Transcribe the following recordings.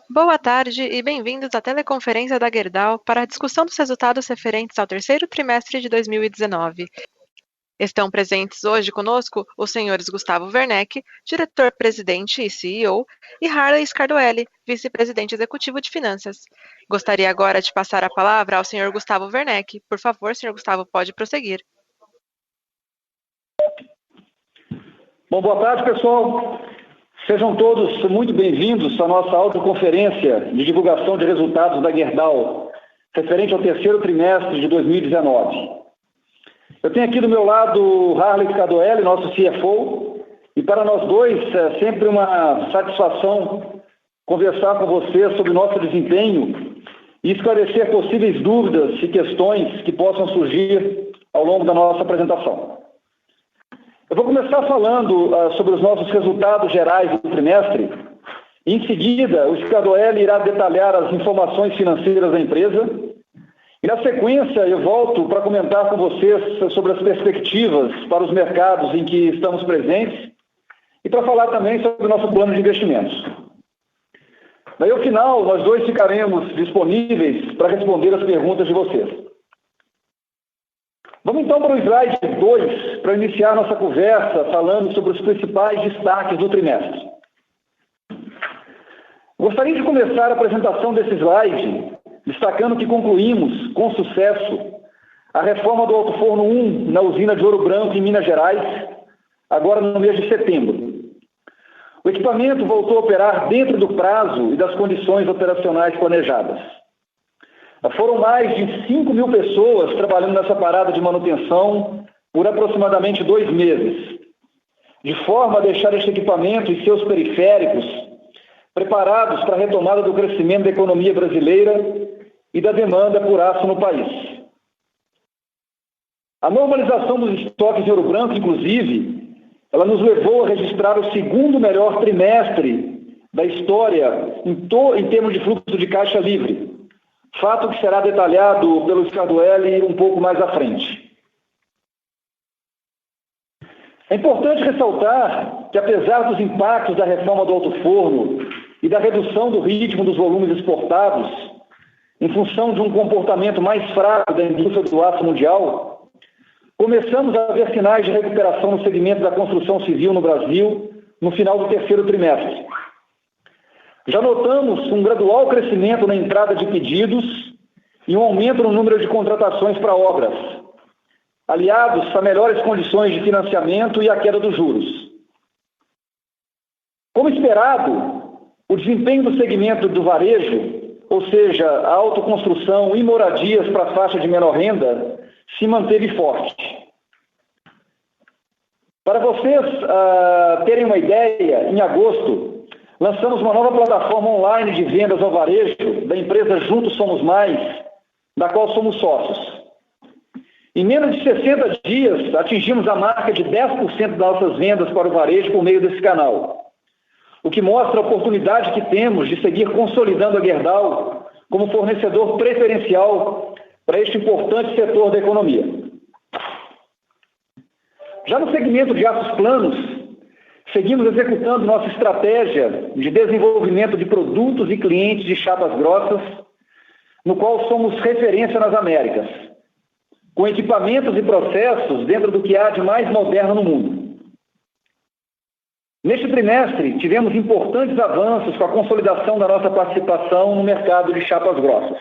Boa tarde e bem-vindos à teleconferência da Gerdau para a discussão dos resultados referentes ao terceiro trimestre de 2019. Estão presentes hoje conosco os senhores Gustavo Werneck, diretor-presidente e CEO, e Harley Scardoelli, vice-presidente executivo de Finanças. Gostaria agora de passar a palavra ao senhor Gustavo Werneck. Por favor, senhor Gustavo, pode prosseguir. Bom, boa tarde, pessoal. Sejam todos muito bem-vindos à nossa audioconferência de divulgação de resultados da Gerdau, referente ao terceiro trimestre de 2019. Eu tenho aqui do meu lado o Harley Scardoelli, nosso CFO, e para nós dois é sempre uma satisfação conversar com você sobre o nosso desempenho e esclarecer possíveis dúvidas e questões que possam surgir ao longo da nossa apresentação. Eu vou começar falando sobre os nossos resultados gerais do trimestre. Em seguida, o Scardoelli irá detalhar as informações financeiras da empresa. E, na sequência, eu volto para comentar com vocês sobre as perspectivas para os mercados em que estamos presentes e para falar também sobre o nosso plano de investimentos. Daí, ao final, nós dois ficaremos disponíveis para responder as perguntas de vocês. Vamos então para o slide 2, para iniciar nossa conversa falando sobre os principais destaques do trimestre. Gostaria de começar a apresentação desse slide destacando que concluímos com sucesso a reforma do Alto Forno 1 na usina de Ouro Branco, em Minas Gerais, agora no mês de setembro. O equipamento voltou a operar dentro do prazo e das condições operacionais planejadas. Foram mais de 5.000 pessoas trabalhando nessa parada de manutenção por aproximadamente 2 meses, de forma a deixar este equipamento e seus periféricos preparados para a retomada do crescimento da economia brasileira e da demanda por aço no país. A normalização dos estoques em Ouro Branco, inclusive, ela nos levou a registrar o segundo melhor trimestre da história em termos de fluxo de caixa livre. Fato que será detalhado pelo Scardoelli um pouco mais à frente. É importante ressaltar que, apesar dos impactos da reforma do Alto Forno e da redução do ritmo dos volumes exportados, em função de um comportamento mais fraco da indústria do aço mundial, começamos a ver sinais de recuperação no segmento da construção civil no Brasil no final do terceiro trimestre. Já notamos um gradual crescimento na entrada de pedidos e um aumento no número de contratações para obras, aliados a melhores condições de financiamento e a queda dos juros. Como esperado, o desempenho do segmento do varejo, ou seja, a autoconstrução e moradias para a faixa de menor renda, se manteve forte. Para vocês terem uma ideia, em agosto, lançamos uma nova plataforma online de vendas ao varejo da empresa Juntos Somos Mais, da qual somos sócios. Em menos de 60 dias, atingimos a marca de 10% das nossas vendas para o varejo por meio desse canal, o que mostra a oportunidade que temos de seguir consolidando a Gerdau como fornecedor preferencial para este importante setor da economia. Já no segmento de aços planos, seguimos executando nossa estratégia de desenvolvimento de produtos e clientes de chapas grossas, no qual somos referência nas Américas, com equipamentos e processos dentro do que há de mais moderno no mundo. Neste trimestre, tivemos importantes avanços com a consolidação da nossa participação no mercado de chapas grossas.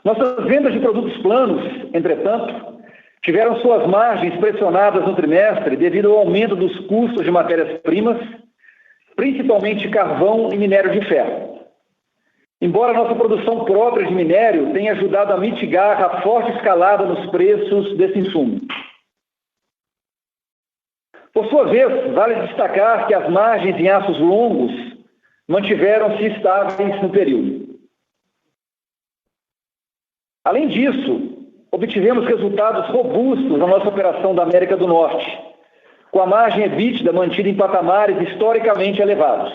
Nossas vendas de produtos planos, entretanto, tiveram suas margens pressionadas no trimestre devido ao aumento dos custos de matérias-primas, principalmente carvão e minério de ferro. Embora a nossa produção própria de minério tenha ajudado a mitigar a forte escalada nos preços desse insumo. Por sua vez, vale destacar que as margens em aços longos mantiveram-se estáveis no período. Além disso, obtivemos resultados robustos na nossa operação da América do Norte, com a margem EBITDA mantida em patamares historicamente elevados.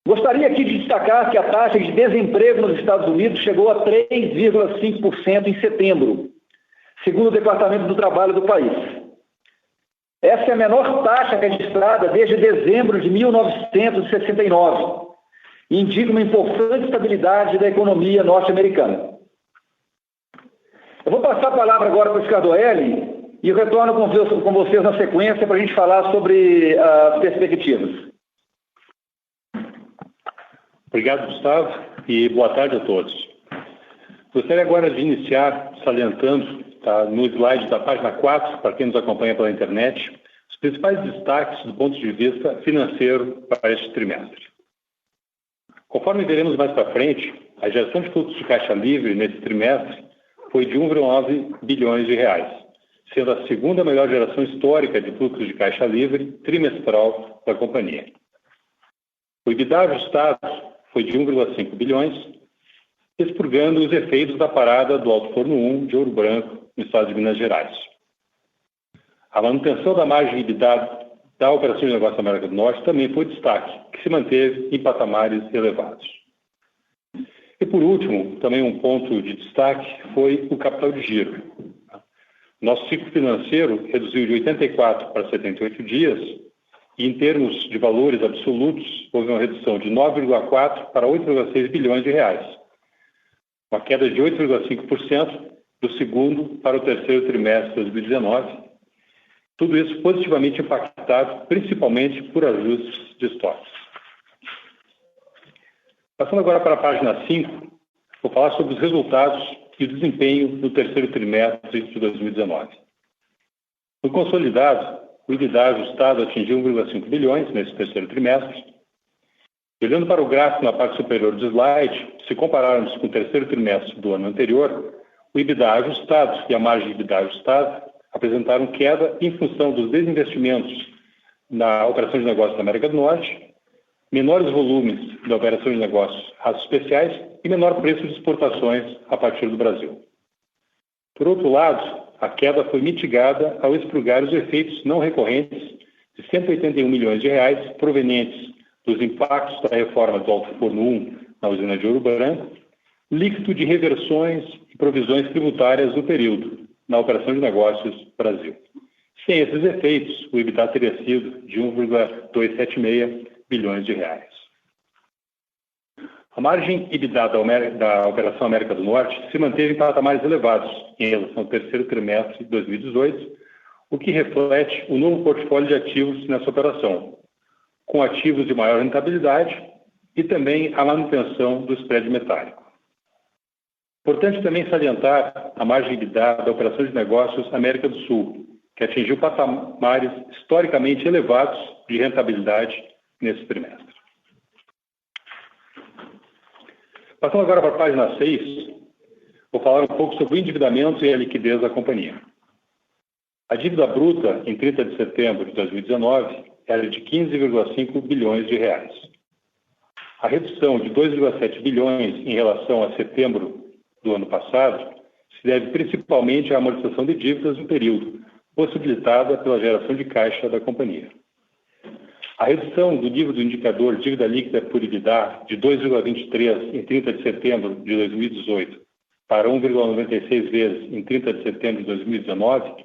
Gostaria aqui de destacar que a taxa de desemprego nos Estados Unidos chegou a 3,5% em setembro, segundo o Departamento do Trabalho do país. Essa é a menor taxa registrada desde dezembro de 1969 e indica uma importante estabilidade da economia norte-americana. Eu vou passar a palavra agora para o Scardoelli e eu retorno com vocês na sequência para a gente falar sobre as perspectivas. Obrigado, Gustavo, e boa tarde a todos. Gostaria agora de iniciar salientando, no slide da página 4, para quem nos acompanha pela internet, os principais destaques do ponto de vista financeiro para este trimestre. Conforme veremos mais para frente, a geração de fluxo de caixa livre nesse trimestre foi de 1,9 bilhões de reais, sendo a segunda melhor geração histórica de fluxo de caixa livre trimestral da companhia. O EBITDA ajustado foi de 1,5 bilhões, expurgando os efeitos da parada do Alto Forno 1 de Ouro Branco, no estado de Minas Gerais. A manutenção da margem EBITDA da Operação de Negócios da América do Norte também foi destaque, que se manteve em patamares elevados. E, por último, também um ponto de destaque foi o capital de giro. Nosso ciclo financeiro reduziu de 84 para 78 dias e, em termos de valores absolutos, houve uma redução de 9,4 para 8,6 bilhões de reais, uma queda de 8,5% do segundo para o terceiro trimestre de 2019, tudo isso positivamente impactado principalmente por ajustes de estoques. Passando agora para a página 5, vou falar sobre os resultados e o desempenho do terceiro trimestre de 2019. No consolidado, o EBITDA ajustado atingiu 1,5 bilhões nesse terceiro trimestre. E olhando para o gráfico na parte superior do slide, se compararmos com o terceiro trimestre do ano anterior, o EBITDA ajustado e a margem de EBITDA ajustada apresentaram queda em função dos desinvestimentos na Operação de Negócios da América do Norte, menores volumes da Operação de Negócios Aços Especiais e menor preço de exportações a partir do Brasil. Por outro lado, a queda foi mitigada ao expurgar os efeitos não recorrentes de 181 milhões de reais provenientes dos impactos da reforma do Alto Forno 1 na usina de Ouro Branco, líquido de reversões e provisões tributárias no período, na Operação de Negócios Brasil. Sem esses efeitos, o EBITDA teria sido de 1,276 bilhões de reais. A margem EBITDA da Operação América do Norte se manteve em patamares elevados em relação ao terceiro trimestre de 2018, o que reflete o novo portfólio de ativos nessa operação, com ativos de maior rentabilidade e também a manutenção do spread metálico. Importante também salientar a margem EBITDA da Operação de Negócios América do Sul, que atingiu patamares historicamente elevados de rentabilidade nesse trimestre. Passando agora para a página 6, vou falar um pouco sobre o endividamento e a liquidez da companhia. A dívida bruta em 30 de setembro de 2019 era de 15,5 bilhões de reais. A redução de 2,7 bilhões em relação a setembro do ano passado se deve principalmente à amortização de dívidas no período, possibilitada pela geração de caixa da companhia. A redução do nível do indicador dívida líquida por EBITDA de 2,23 em 30 de setembro de 2018 para 1,96 vezes em 30 de setembro de 2019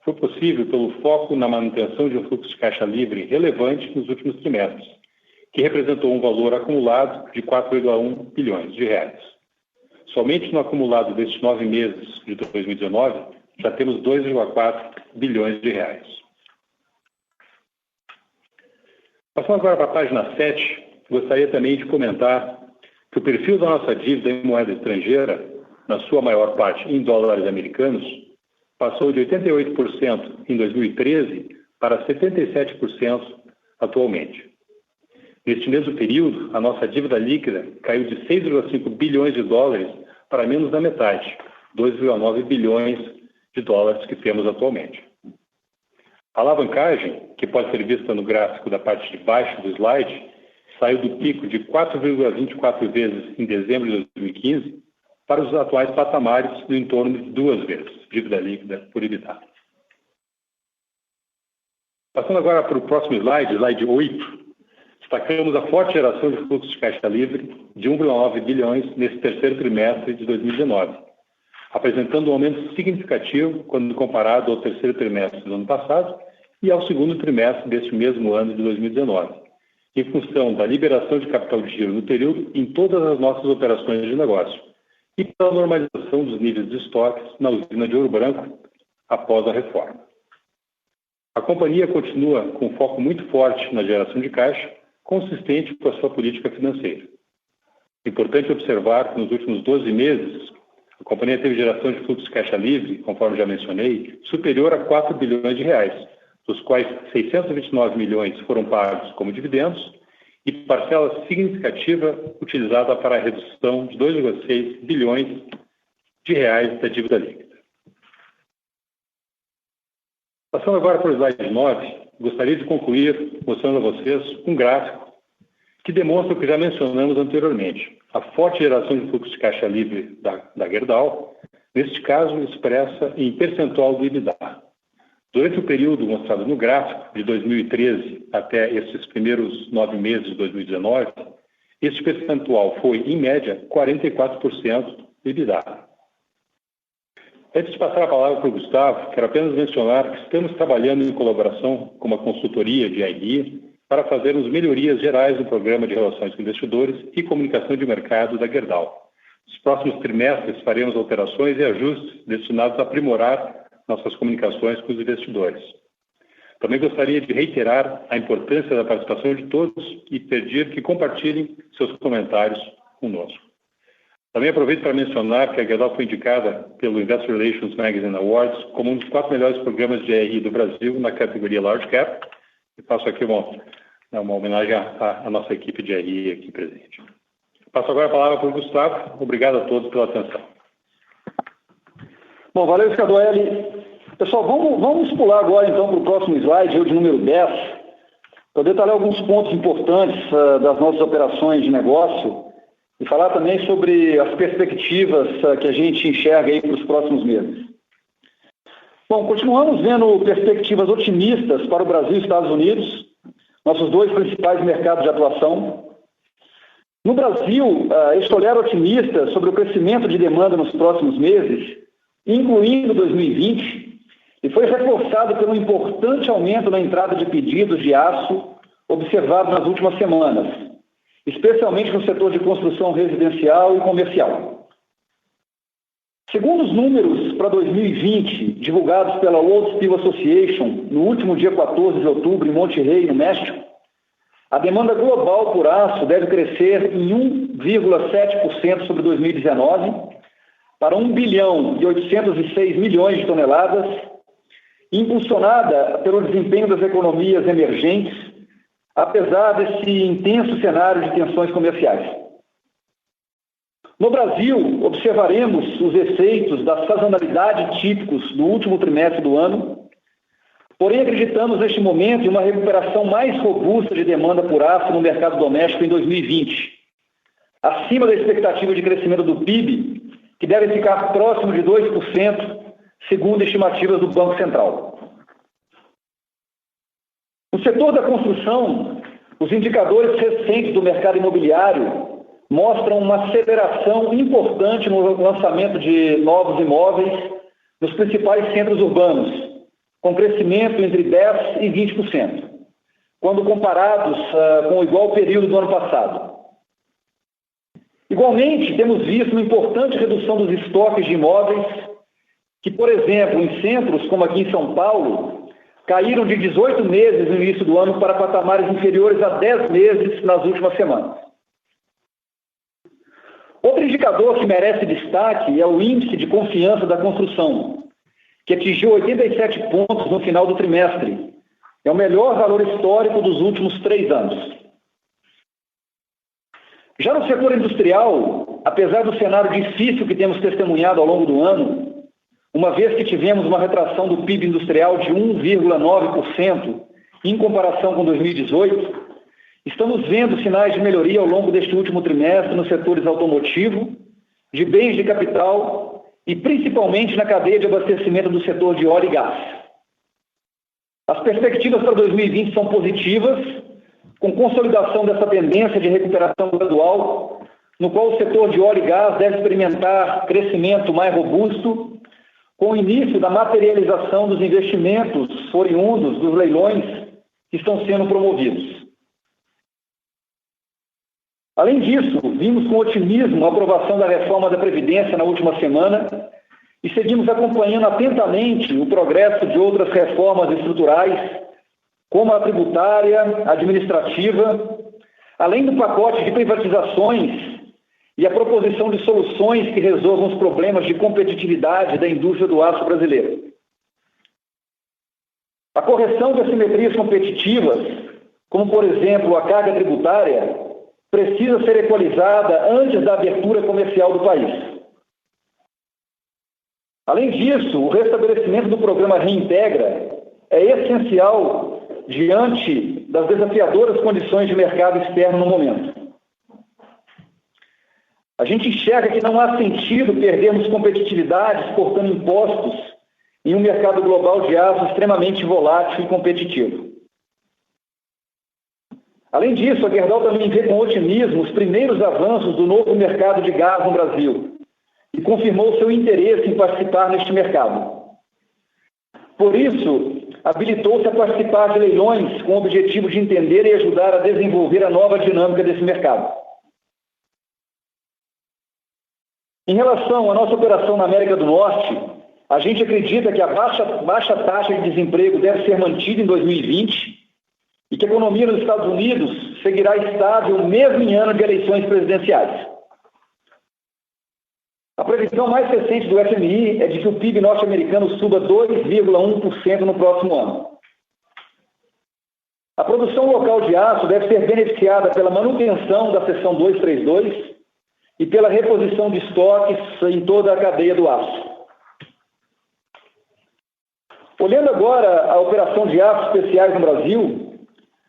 foi possível pelo foco na manutenção de um fluxo de caixa livre relevante nos últimos trimestres, que representou um valor acumulado de 4,1 bilhões de reais. Somente no acumulado destes 9 meses de 2019, já temos 2,4 bilhões de reais. Passando agora para a página 7, gostaria também de comentar que o perfil da nossa dívida em moeda estrangeira, na sua maior parte em dólares americanos, passou de 88% em 2013 para 77% atualmente. Neste mesmo período, a nossa dívida líquida caiu de 6,5 bilhões de dólares para menos da metade, 2,9 bilhões de dólares que temos atualmente. A alavancagem, que pode ser vista no gráfico da parte de baixo do slide, saiu do pico de 4,24 vezes em dezembro de 2015 para os atuais patamares do em torno de 2 vezes, dívida líquida por EBITDA. Passando agora para o próximo slide, slide 8, destacamos a forte geração de fluxo de caixa livre de 1,9 bilhões nesse terceiro trimestre de 2019, apresentando um aumento significativo quando comparado ao terceiro trimestre do ano passado e ao segundo trimestre deste mesmo ano de 2019, em função da liberação de capital de giro no período em todas as nossas operações de negócio e pela normalização dos níveis de estoques na usina de Ouro Branco após a reforma. A companhia continua com um foco muito forte na geração de caixa, consistente com a sua política financeira. Importante observar que nos últimos 12 meses, a companhia teve geração de fluxo de caixa livre, conforme já mencionei, superior a 4 bilhões de reais, dos quais 629 milhões foram pagos como dividendos e parcela significativa utilizada para a redução de 2,6 bilhões de reais da dívida líquida. Passando agora para o slide 9, gostaria de concluir mostrando a vocês um gráfico que demonstra o que já mencionamos anteriormente, a forte geração de fluxo de caixa livre da Gerdau, neste caso expressa em percentual do EBITDA. Durante o período mostrado no gráfico, de 2013 até esses primeiros 9 meses de 2019, este percentual foi, em média, 44% do EBITDA. Antes de passar a palavra para o Gustavo, quero apenas mencionar que estamos trabalhando em colaboração com uma consultoria de RI para fazermos melhorias gerais no programa de relações com investidores e comunicação de mercado da Gerdau. Nos próximos trimestres faremos alterações e ajustes destinados a aprimorar nossas comunicações com os investidores. Também gostaria de reiterar a importância da participação de todos e pedir que compartilhem seus comentários conosco. Também aproveito para mencionar que a Gerdau foi indicada pelo Investor Relations Magazine Awards como um dos 4 melhores programas de RI do Brasil na categoria Large Cap. E faço aqui uma homenagem à nossa equipe de RI aqui presente. Passo agora a palavra para o Gustavo. Obrigado a todos pela atenção. Bom, valeu, Scadoelli. Pessoal, vamos pular agora então para o próximo slide, o de número 10, para detalhar alguns pontos importantes das nossas operações de negócio e falar também sobre as perspectivas que a gente enxerga aí para os próximos meses. Bom, continuamos vendo perspectivas otimistas para o Brasil e Estados Unidos, nossos 2 principais mercados de atuação. No Brasil, este olhar otimista sobre o crescimento de demanda nos próximos meses, incluindo 2020, e foi reforçado pelo importante aumento na entrada de pedidos de aço observado nas últimas semanas, especialmente no setor de construção residencial e comercial. Segundo os números para 2020, divulgados pela World Steel Association no último dia 14 de outubro em Monterrey, no México, a demanda global por aço deve crescer em 1,7% sobre 2019 para 1 bilhão e 806 milhões de toneladas, impulsionada pelo desempenho das economias emergentes, apesar desse intenso cenário de tensões comerciais. No Brasil, observaremos os efeitos da sazonalidade típicos do último trimestre do ano, porém acreditamos neste momento em uma recuperação mais robusta de demanda por aço no mercado doméstico em 2020, acima da expectativa de crescimento do PIB, que deve ficar próximo de 2%, segundo estimativas do Banco Central. No setor da construção, os indicadores recentes do mercado imobiliário mostram uma aceleração importante no lançamento de novos imóveis nos principais centros urbanos, com crescimento entre 10% e 20%, quando comparados com o igual período do ano passado. Igualmente, temos visto uma importante redução dos estoques de imóveis que, por exemplo, em centros como aqui em São Paulo, caíram de 18 meses no início do ano para patamares inferiores a 10 meses nas últimas semanas. Outro indicador que merece destaque é o índice de confiança da construção, que atingiu 87 pontos no final do trimestre. É o melhor valor histórico dos últimos 3 anos. Já no setor industrial, apesar do cenário difícil que temos testemunhado ao longo do ano, uma vez que tivemos uma retração do PIB industrial de 1,9% em comparação com 2018, estamos vendo sinais de melhoria ao longo deste último trimestre nos setores automotivo, de bens de capital e principalmente na cadeia de abastecimento do setor de óleo e gás. As perspectivas para 2020 são positivas, com consolidação dessa tendência de recuperação gradual, no qual o setor de óleo e gás deve experimentar crescimento mais robusto, com o início da materialização dos investimentos oriundos dos leilões que estão sendo promovidos. Além disso, vimos com otimismo a aprovação da reforma da Previdência na última semana e seguimos acompanhando atentamente o progresso de outras reformas estruturais, como a tributária, a administrativa, além do pacote de privatizações e a proposição de soluções que resolvam os problemas de competitividade da indústria do aço brasileira. A correção de assimetrias competitivas, como, por exemplo, a carga tributária, precisa ser equalizada antes da abertura comercial do país. Além disso, o restabelecimento do programa Reintegra é essencial diante das desafiadoras condições de mercado externo no momento. A gente enxerga que não há sentido perdermos competitividade exportando impostos em um mercado global de aço extremamente volátil e competitivo. Além disso, a Gerdau também vê com otimismo os primeiros avanços do novo mercado de gás no Brasil e confirmou seu interesse em participar neste mercado. Por isso, habilitou-se a participar de leilões com o objetivo de entender e ajudar a desenvolver a nova dinâmica desse mercado. Em relação à nossa operação na América do Norte, a gente acredita que a baixa taxa de desemprego deve ser mantida em 2020 e que a economia nos Estados Unidos seguirá estável mesmo em ano de eleições presidenciais. A previsão mais recente do FMI é de que o PIB norte-americano suba 2,1% no próximo ano. A produção local de aço deve ser beneficiada pela manutenção da seção 232 e pela reposição de estoques em toda a cadeia do aço. Olhando agora a operação de aços especiais no Brasil,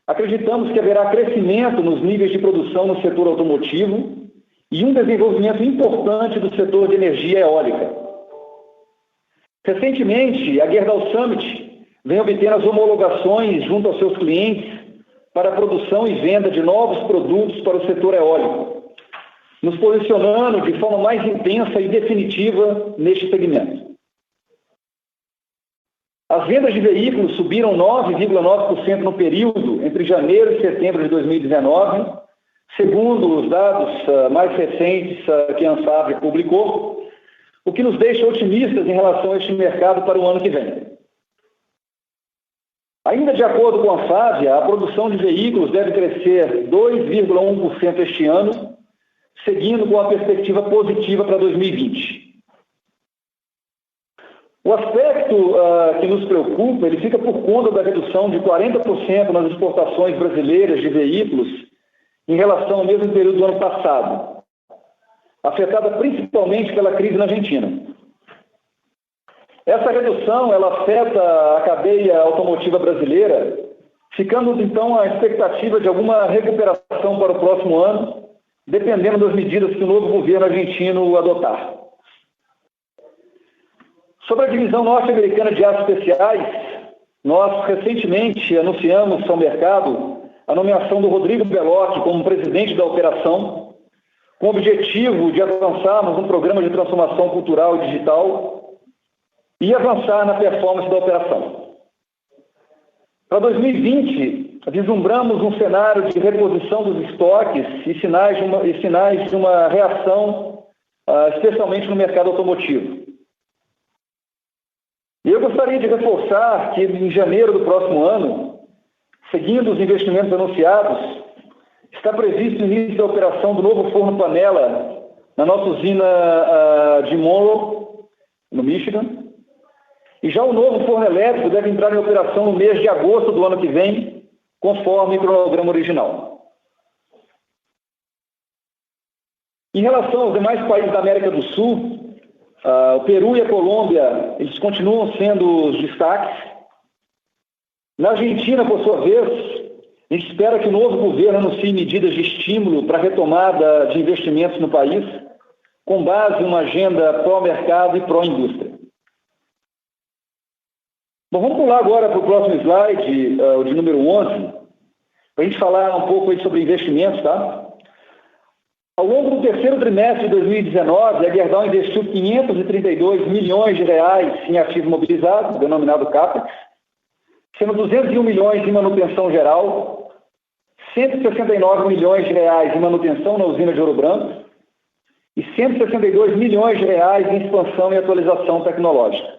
acreditamos que haverá crescimento nos níveis de produção no setor automotivo e um desenvolvimento importante do setor de energia eólica. Recentemente, a Gerdau Summit vem obtendo as homologações junto aos seus clientes para a produção e venda de novos produtos para o setor eólico, nos posicionando de forma mais intensa e definitiva neste segmento. As vendas de veículos subiram 9,9% no período entre janeiro e setembro de 2019, segundo os dados mais recentes que a Anfavea publicou, o que nos deixa otimistas em relação a este mercado para o ano que vem. Ainda de acordo com a Anfavea, a produção de veículos deve crescer 2,1% este ano, seguindo com a perspectiva positiva para 2020. O aspecto que nos preocupa, ele fica por conta da redução de 40% nas exportações brasileiras de veículos em relação ao mesmo período do ano passado, afetada principalmente pela crise na Argentina. Essa redução ela afeta a cadeia automotiva brasileira, ficando então a expectativa de alguma recuperação para o próximo ano, dependendo das medidas que o novo governo argentino adotar. Sobre a divisão norte-americana de aços especiais, nós recentemente anunciamos ao mercado a nomeação do Rodrigo Bellotti como presidente da operação, com o objetivo de avançarmos um programa de transformação cultural e digital e avançar na performance da operação. Para 2020, vislumbramos um cenário de reposição dos estoques e sinais de uma reação, especialmente no mercado automotivo. E eu gostaria de reforçar que em janeiro do próximo ano, seguindo os investimentos anunciados, está previsto o início da operação do novo forno panela na nossa usina de Monroe, no Michigan. E já o novo forno elétrico deve entrar em operação no mês de agosto do ano que vem, conforme o cronograma original. Em relação aos demais países da América do Sul, o Peru e a Colômbia, eles continuam sendo os destaques. Na Argentina, por sua vez, a gente espera que o novo governo anuncie medidas de estímulo para a retomada de investimentos no país, com base em uma agenda pró-mercado e pró-indústria. Bom, vamos pular agora para o próximo slide, o de número 11, para a gente falar um pouco aí sobre investimentos, tá? Ao longo do terceiro trimestre de 2019, a Gerdau investiu 532 milhões de reais em ativo imobilizado, denominado CAPEX, sendo 201 milhões em manutenção geral, 169 milhões de reais em manutenção na usina de Ouro Branco e 162 milhões de reais em expansão e atualização tecnológica.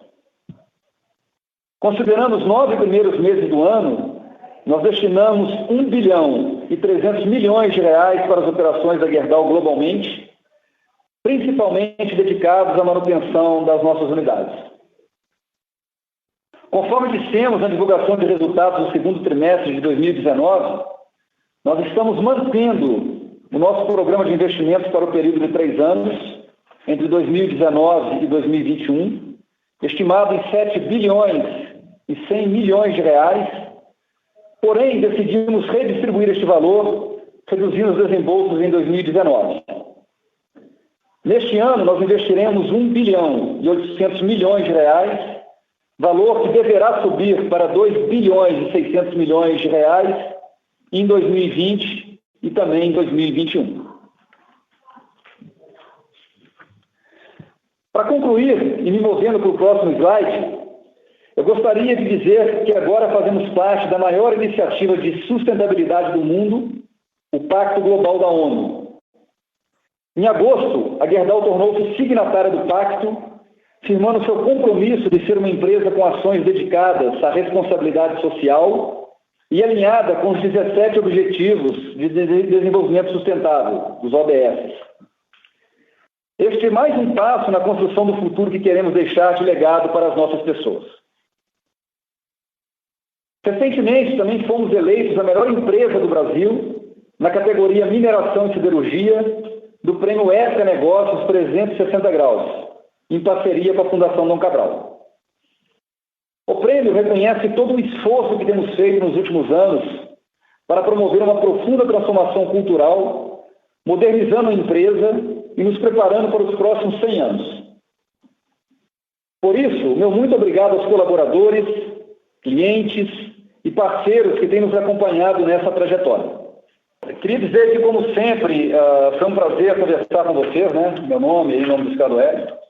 Considerando os 9 primeiros meses do ano, nós destinamos 1 bilhão e 300 milhões de reais para as operações da Gerdau globalmente, principalmente dedicados à manutenção das nossas unidades. Conforme dissemos na divulgação de resultados do segundo trimestre de 2019, nós estamos mantendo o nosso programa de investimentos para o período de 3 anos, entre 2019 e 2021, estimado em 7 bilhões e 100 milhões de reais. Porém, decidimos redistribuir este valor, reduzindo os desembolsos em 2019. Neste ano, nós investiremos 1 bilhão e 800 milhões de reais, valor que deverá subir para 2 bilhões e 600 milhões de reais em 2020 e também em 2021. Para concluir, e me movendo para o próximo slide, eu gostaria de dizer que agora fazemos parte da maior iniciativa de sustentabilidade do mundo, o Pacto Global da ONU. Em agosto, a Gerdau tornou-se signatária do pacto, firmando seu compromisso de ser uma empresa com ações dedicadas à responsabilidade social e alinhada com os 17 Objetivos de Desenvolvimento Sustentável, os ODS. Este é mais um passo na construção do futuro que queremos deixar de legado para as nossas pessoas. Recentemente, também fomos eleitos a melhor empresa do Brasil na categoria Mineração e Siderurgia do Prêmio Ética Negócios 360 Graus, em parceria com a Fundação Dom Cabral. O prêmio reconhece todo o esforço que temos feito nos últimos anos para promover uma profunda transformação cultural, modernizando a empresa e nos preparando para os próximos 100 anos. Por isso, meu muito obrigado aos colaboradores, clientes e parceiros que têm nos acompanhado nessa trajetória. Queria dizer que, como sempre, foi um prazer conversar com vocês, né? Meu nome e em nome do Ricardo Hélio.